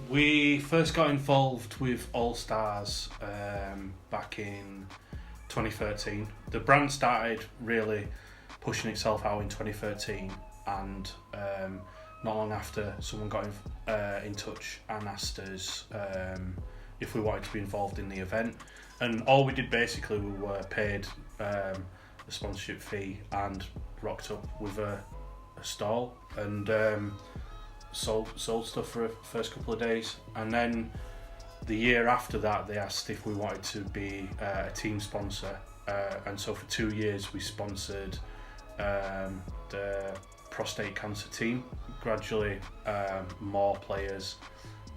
We first got involved with All Stars back in 2013. The brand started really pushing itself out in 2013, and not long after, someone got in touch and asked us if we wanted to be involved in the event. And all we did basically, we were paid a sponsorship fee and rocked up with a stall and sold stuff for the first couple of days. And then the year after that, they asked if we wanted to be a team sponsor. And so for 2 years, we sponsored the prostate cancer team. Gradually, more players,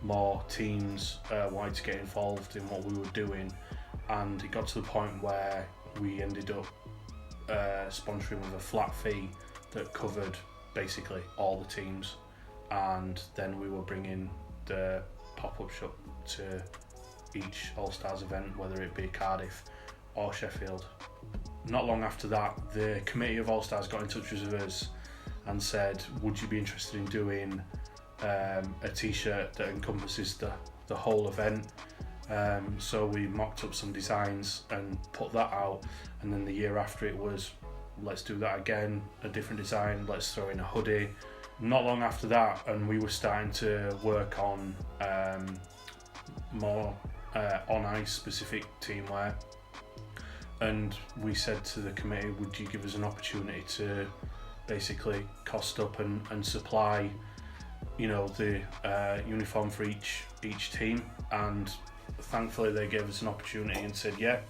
more teams wanted to get involved in what we were doing, and it got to the point where we ended up sponsoring with a flat fee that covered basically all the teams, and then we were bringing the pop-up shop to each All-Stars event, whether it be Cardiff or Sheffield. Not long after that, the committee of All-Stars got in touch with us and said, would you be interested in doing a t-shirt that encompasses the whole event? So we mocked up some designs and put that out, and then the year after it was, let's do that again, a different design, let's throw in a hoodie. Not long after that, and we were starting to work on more on-ice specific teamwear, and we said to the committee, would you give us an opportunity to basically cost up and supply, you know, the uniform for each team? And thankfully they gave us an opportunity and said, yeah,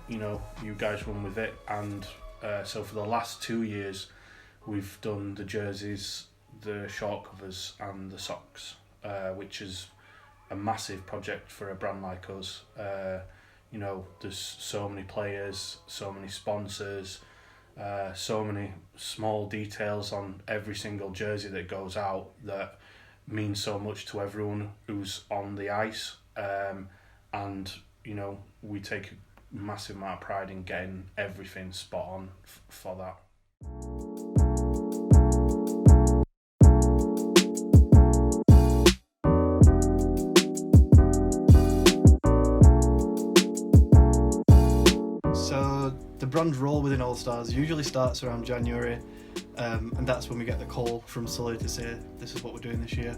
you know, you guys run with it. And so for the last 2 years we've done the jerseys, the short covers and the socks, which is a massive project for a brand like us. You know, there's so many players, so many sponsors, so many small details on every single jersey that goes out that means so much to everyone who's on the ice. And, you know, we take a massive amount of pride in getting everything spot on for that. So the brand role within All Stars usually starts around January, and that's when we get the call from Sully to say this is what we're doing this year,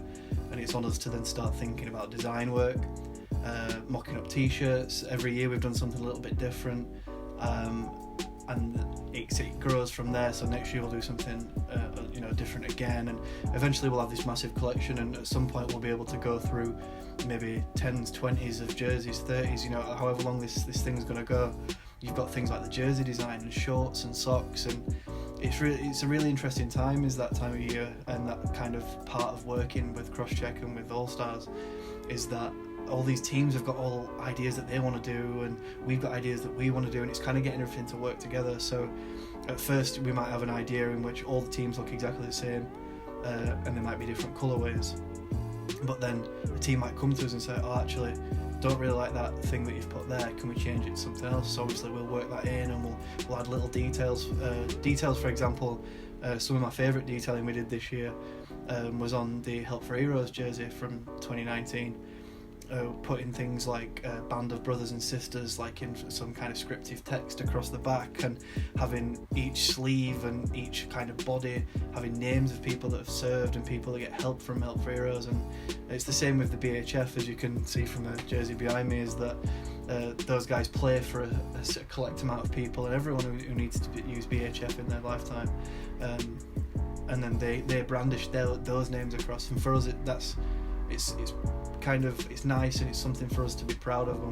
and it's on us to then start thinking about design work, mocking up t-shirts. Every year we've done something a little bit different, and it grows from there. So next year we'll do something different again, and eventually we'll have this massive collection, and at some point we'll be able to go through maybe 10s, 20s of jerseys, 30s, you know, however long this thing's going to go. You've got things like the jersey design and shorts and socks, and it's a really interesting time, is that time of year. And that kind of part of working with Crosscheck and with All Stars is that all these teams have got all ideas that they want to do, and we've got ideas that we want to do, and it's kind of getting everything to work together. So at first we might have an idea in which all the teams look exactly the same, and there might be different colourways, but then a team might come to us and say, oh, actually, don't really like that thing that you've put there, can we change it to something else? So obviously we'll work that in, and we'll add little details. For example, some of my favourite detailing we did this year was on the Help for Heroes jersey from 2019. Putting things like a band of brothers and sisters, like in some kind of scriptive text across the back, and having each sleeve and each kind of body having names of people that have served and people that get help from Help for Heroes. And it's the same with the BHF, as you can see from the jersey behind me, is that those guys play for a collect amount of people, and everyone who needs to use BHF in their lifetime, and then they brandish those names across. And for us, it's nice, and it's something for us to be proud of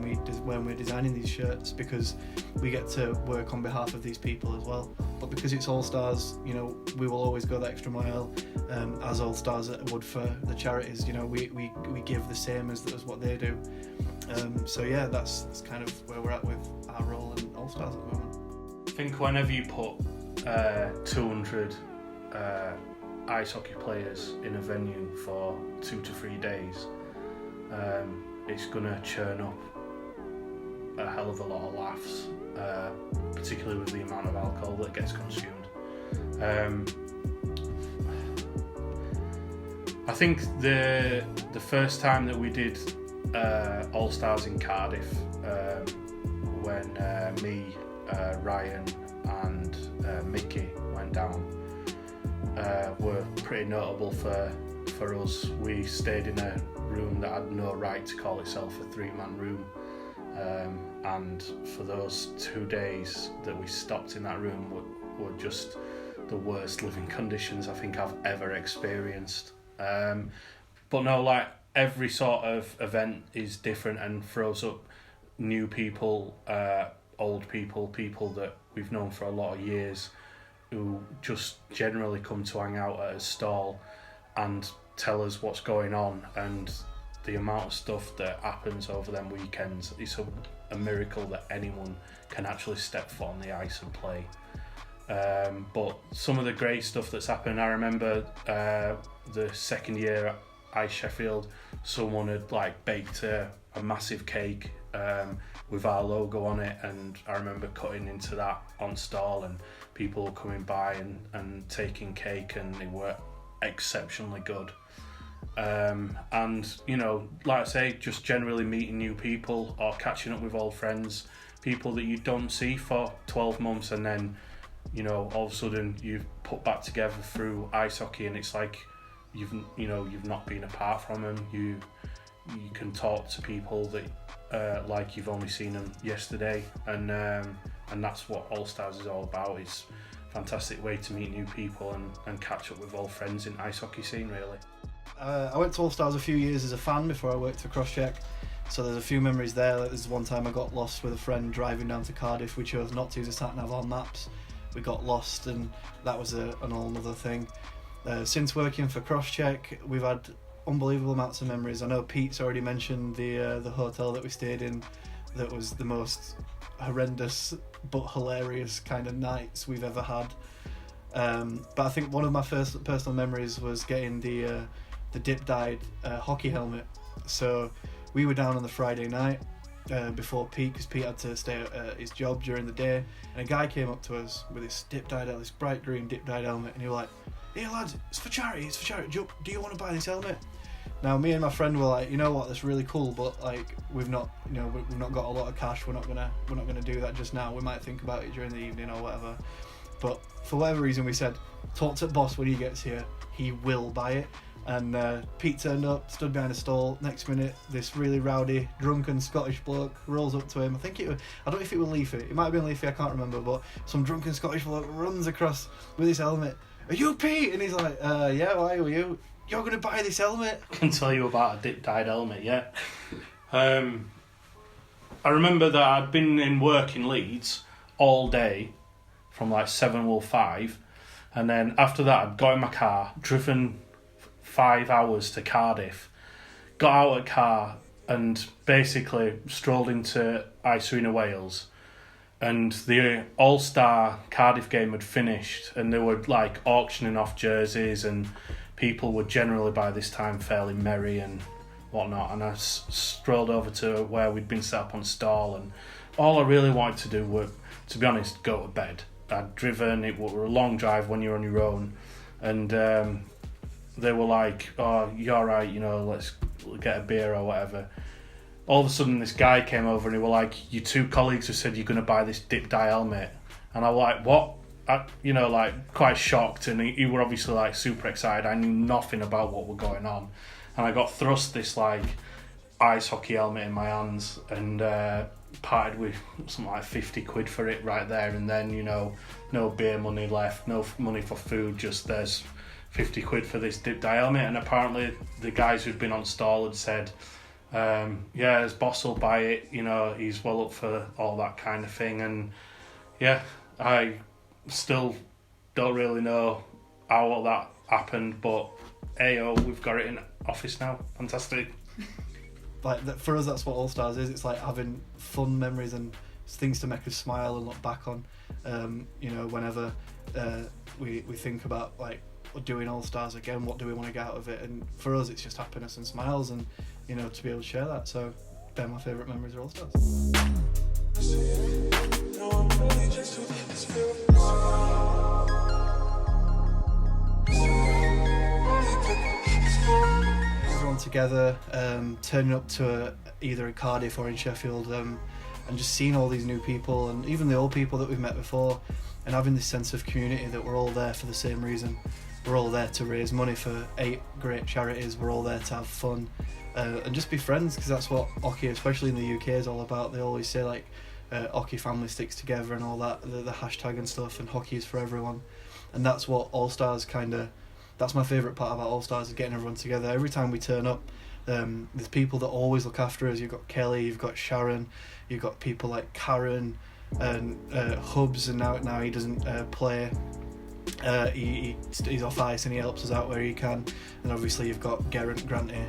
when we're designing these shirts, because we get to work on behalf of these people as well. But because it's All Stars, you know, we will always go the extra mile, as All Stars would for the charities. You know, we give the same as what they do. So yeah, that's kind of where we're at with our role in All Stars at the moment. I think whenever you put 200 ice hockey players in a venue for 2 to 3 days, it's going to churn up a hell of a lot of laughs, particularly with the amount of alcohol that gets consumed. I think the first time that we did All Stars in Cardiff, when me, Ryan and Mickey went down, were pretty notable for us. We stayed in a room that had no right to call itself a 3-man room, and for those 2 days that we stopped in that room were just the worst living conditions I think I've ever experienced. But no, like, every sort of event is different and throws up new people, old people, people that we've known for a lot of years, who just generally come to hang out at a stall and tell us what's going on. And the amount of stuff that happens over them weekends, it's a miracle that anyone can actually step foot on the ice and play. But some of the great stuff that's happened, I remember the second year at Ice Sheffield, someone had like baked a massive cake with our logo on it, and I remember cutting into that on stall, and people were coming by and taking cake, and they were exceptionally good. And you know, like I say, just generally meeting new people or catching up with old friends, people that you don't see for 12 months, and then, you know, all of a sudden you've put back together through ice hockey, and it's like you've not been apart from them. You can talk to people that like you've only seen them yesterday, and that's what All Stars is all about. It's a fantastic way to meet new people and catch up with old friends in ice hockey scene, really. I went to All Stars a few years as a fan before I worked for Crosscheck, so there's a few memories there. Like, there's one time I got lost with a friend driving down to Cardiff. We chose not to use a sat-nav on maps. We got lost, and that was an all other thing. Since working for Crosscheck, we've had unbelievable amounts of memories. I know Pete's already mentioned the hotel that we stayed in, that was the most horrendous but hilarious kind of nights we've ever had. But I think one of my first personal memories was getting the dip-dyed hockey helmet. So we were down on the Friday night before Pete, because Pete had to stay at his job during the day, and a guy came up to us with this this bright green dip-dyed helmet, and he was like, "Hey lads, it's for charity. Do you want to buy this helmet?" Now me and my friend were like, you know what, that's really cool, but like we've not got a lot of cash. We're not gonna do that just now. We might think about it during the evening or whatever. But for whatever reason, we said, talk to the boss when he gets here. He will buy it. And Pete turned up, stood behind a stall. Next minute, this really rowdy, drunken Scottish bloke rolls up to him. I don't know if it was Leafy. It might have been Leafy, I can't remember. But some drunken Scottish bloke runs across with his helmet. "Are you Pete?" And he's like, "Yeah, why are you? You're going to buy this helmet?" I can tell you about a dip-dyed helmet, yeah. I remember that I'd been in work in Leeds all day from like 7 till 5. And then after that, I'd got in my car, driven 5 hours to Cardiff, got out of the car and basically strolled into Ice Arena Wales, and the All-Star Cardiff game had finished, and they were like auctioning off jerseys, and people were generally by this time fairly merry and whatnot, and I strolled over to where we'd been set up on stall, and all I really wanted to do was, to be honest, go to bed. I'd driven, it was a long drive when you're on your own, and they were like, "Oh, you're alright, you know, let's get a beer or whatever." All of a sudden this guy came over and he were like, "Your 2 colleagues have said you're going to buy this dip-dye helmet." And I was like, "What?" Like quite shocked, and he were obviously like super excited. I knew nothing about what were going on, and I got thrust this like ice hockey helmet in my hands, and parted with something like 50 quid for it right there and then. You know, no beer money left, no money for food, just there's 50 quid for this dip-dye helmet. And apparently the guys who'd been on stall had said, yeah, his boss will buy it, you know, he's well up for all that kind of thing. And yeah, I still don't really know how all that happened, but we've got it in office now. Fantastic. Like for us, that's what All Stars is. It's like having fun memories and things to make us smile and look back on. You know, whenever we think about like doing All Stars again, what do we want to get out of it? And for us, it's just happiness and smiles, and you know, to be able to share that. So they're my favourite memories of All Stars. everyone together, turning up to either in Cardiff or in Sheffield, and just seeing all these new people and even the old people that we've met before, and having this sense of community that we're all there for the same reason. We're all there to raise money for 8 great charities. We're all there to have fun and just be friends, because that's what hockey, especially in the UK, is all about. They always say like hockey family sticks together and all that, the hashtag and stuff, and hockey is for everyone. And that's what All Stars that's my favourite part about All Stars, is getting everyone together. Every time we turn up, there's people that always look after us. You've got Kelly, you've got Sharon, you've got people like Karen and Hubs, and now he doesn't play. He's off ice and he helps us out where he can. And obviously you've got Geraint Granty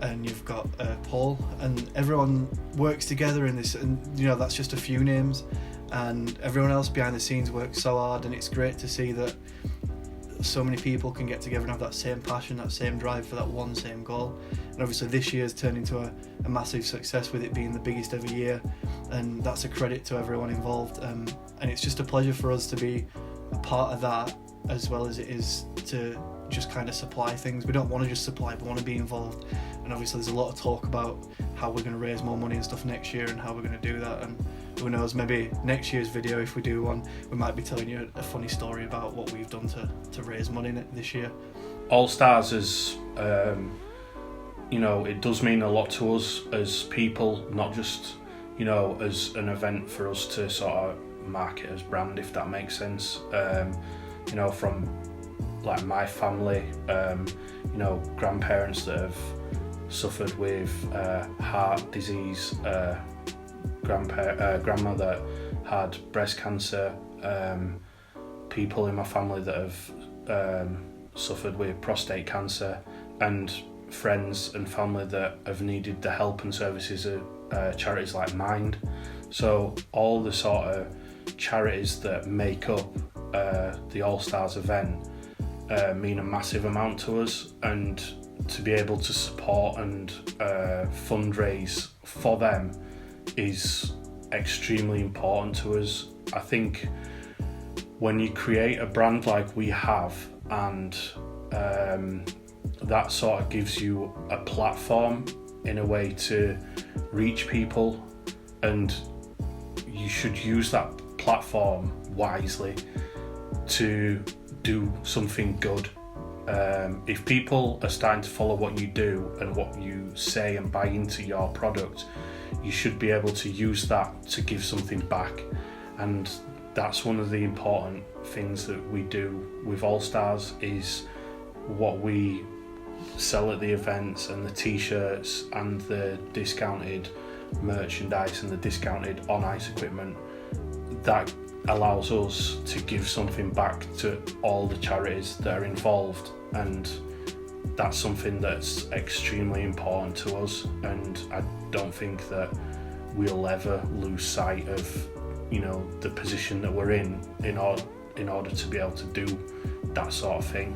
and you've got Paul, and everyone works together in this, and that's just a few names, and everyone else behind the scenes works so hard, and it's great to see that so many people can get together and have that same passion, that same drive for that one same goal. And obviously this year's turned into a massive success, with it being the biggest ever year, and that's a credit to everyone involved, and it's just a pleasure for us to be a part of that, as well as it is to just kind of supply things. We don't want to just supply, we want to be involved. And obviously there's a lot of talk about how we're going to raise more money and stuff next year and how we're going to do that, and who knows, maybe next year's video, if we do one, we might be telling you a funny story about what we've done to raise money this year. All Stars is it does mean a lot to us as people, not just as an event for us to sort of market as brand, if that makes sense. From like my family, grandparents that have suffered with heart disease, grandmother had breast cancer, people in my family that have suffered with prostate cancer, and friends and family that have needed the help and services of charities like Mind. So all the sort of charities that make up the All Stars event mean a massive amount to us, and to be able to support and fundraise for them is extremely important to us. I think when you create a brand like we have, and that sort of gives you a platform in a way to reach people, and you should use that platform wisely to do something good. If people are starting to follow what you do and what you say and buy into your product, you should be able to use that to give something back. And that's one of the important things that we do with All Stars, is what we sell at the events, and the t-shirts and the discounted merchandise and the discounted on-ice equipment. That allows us to give something back to all the charities that are involved, and that's something that's extremely important to us, and I don't think that we'll ever lose sight of the position that we're in order to be able to do that sort of thing.